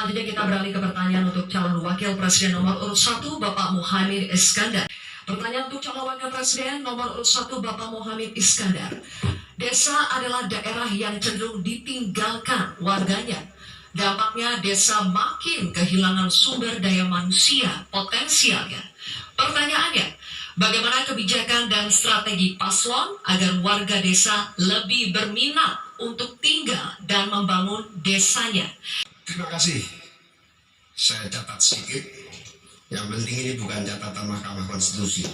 Selanjutnya kita beralih ke pertanyaan untuk calon wakil presiden nomor urut 1 Bapak Muhaimin Iskandar. Pertanyaan untuk calon wakil presiden nomor urut 1 Bapak Muhaimin Iskandar. Desa adalah daerah yang cenderung ditinggalkan warganya. Dampaknya desa makin kehilangan sumber daya manusia potensialnya. Pertanyaannya, bagaimana kebijakan dan strategi paslon agar warga desa lebih berminat untuk tinggal dan membangun desanya? Terima kasih. Saya catat sedikit. Yang penting ini bukan catatan Mahkamah Konstitusi.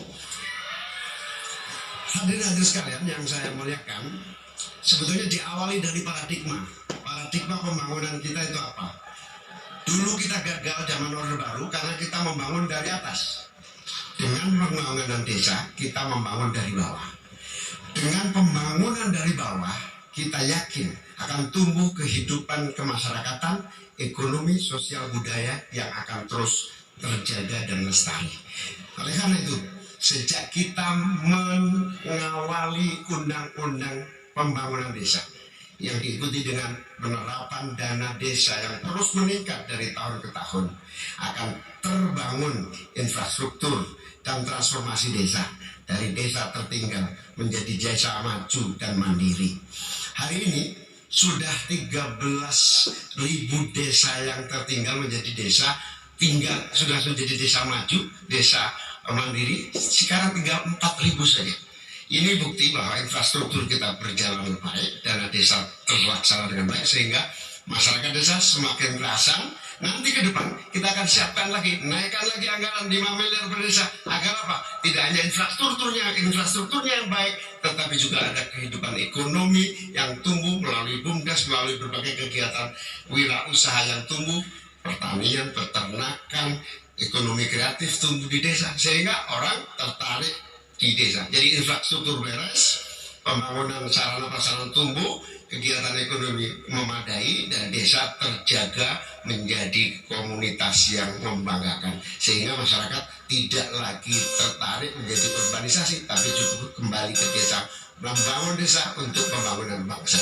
Hadirin sekalian yang saya muliakan, sebetulnya diawali dari paradigma. Paradigma pembangunan kita itu apa? Dulu kita gagal zaman Orde Baru karena kita membangun dari atas. Dengan pembangunan desa, kita membangun dari bawah. Dengan pembangunan dari bawah, kita yakin akan tumbuh kehidupan kemasyarakatan, ekonomi, sosial, budaya yang akan terus terjaga dan lestari. Oleh karena itu, sejak kita mengawali undang-undang pembangunan desa yang diikuti dengan penerapan dana desa yang terus meningkat dari tahun ke tahun, akan terbangun infrastruktur dan transformasi desa dari desa tertinggal menjadi desa maju dan mandiri. Hari ini sudah 13.000 desa yang tertinggal menjadi desa tinggal, sudah menjadi desa maju, desa mandiri. Sekarang tinggal 4.000 saja. Ini bukti bahwa infrastruktur kita berjalan baik, dana desa terlaksana dengan baik, sehingga masyarakat desa semakin kerasan. Nanti ke depan kita akan siapkan lagi, naikkan lagi anggaran 5 miliar per desa. Agar apa? Tidak hanya infrastrukturnya yang baik, tetapi juga ada kehidupan ekonomi yang tumbuh melalui BUMDes, melalui berbagai kegiatan wirausaha yang tumbuh, pertanian, peternakan, ekonomi kreatif tumbuh di desa, sehingga orang tertarik di desa. Jadi infrastruktur beres, pembangunan sarana prasarana tumbuh, kegiatan ekonomi memadai, dan desa terjaga menjadi komunitas yang membanggakan, sehingga masyarakat tidak lagi tertarik menjadi urbanisasi, tapi cukup kembali ke desa, membangun desa untuk pembangunan bangsa.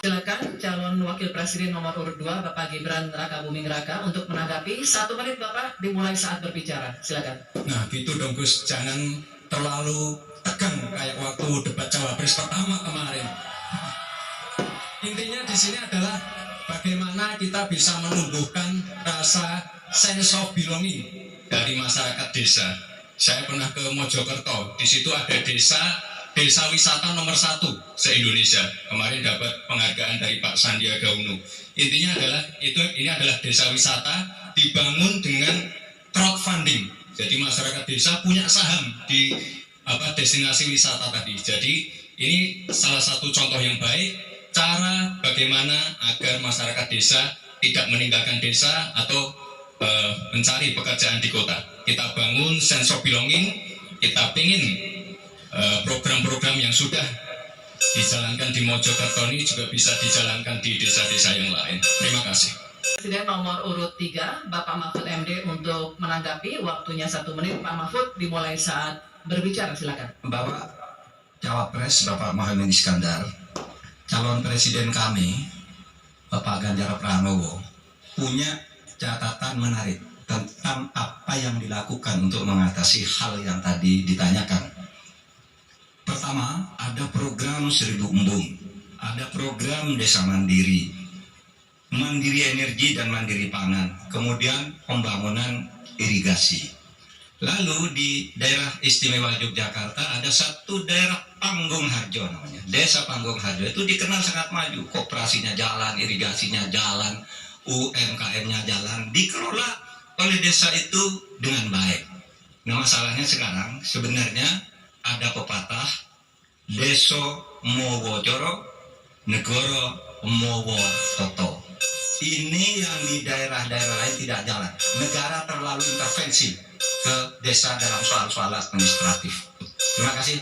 Silakan calon wakil presiden nomor urut 2 Bapak Gibran Rakabuming Raka untuk menanggapi. 1 menit Bapak, dimulai saat berbicara. Silakan. Nah gitu dong Gus, jangan terlalu tegang kayak waktu debat cawapres pertama kemarin. Intinya di sini adalah bagaimana kita bisa menumbuhkan rasa sense of belonging dari masyarakat desa. Saya pernah ke Mojokerto, di situ ada desa wisata nomor 1 se-Indonesia. Kemarin dapat penghargaan dari Pak Sandiaga Uno. Intinya adalah ini adalah desa wisata dibangun dengan crowdfunding. Jadi masyarakat desa punya saham di destinasi wisata tadi. Jadi ini salah satu contoh yang baik cara bagaimana agar masyarakat desa tidak meninggalkan desa atau mencari pekerjaan di kota. Kita bangun sense of belonging, kita ingin program-program yang sudah dijalankan di Mojokerto ini juga bisa dijalankan di desa-desa yang lain. Terima kasih. Presiden nomor urut 3 Bapak Mahfud MD untuk menanggapi. Waktunya 1 menit. Pak Mahfud, dimulai saat berbicara. Silakan. Bapak Cawapres Bapak Muhaimin Iskandar, calon presiden kami Bapak Ganjar Pranowo punya catatan menarik tentang apa yang dilakukan untuk mengatasi hal yang tadi ditanyakan. Pertama, ada program 1000 embung, ada program desa mandiri, mandiri energi dan mandiri pangan, kemudian pembangunan irigasi. Lalu di daerah istimewa Yogyakarta ada satu daerah Panggung Harjo namanya. Desa Panggung Harjo itu dikenal sangat maju. Koperasinya jalan, irigasinya jalan, UMKM-nya jalan. Dikelola oleh desa itu dengan baik. Nah masalahnya sekarang sebenarnya ada pepatah Deso Mowo Joro, Negoro Mowo Toto. Ini yang di daerah-daerah lain tidak jalan. Negara terlalu intervensi ke desa dalam soal-soal administratif. Terima kasih.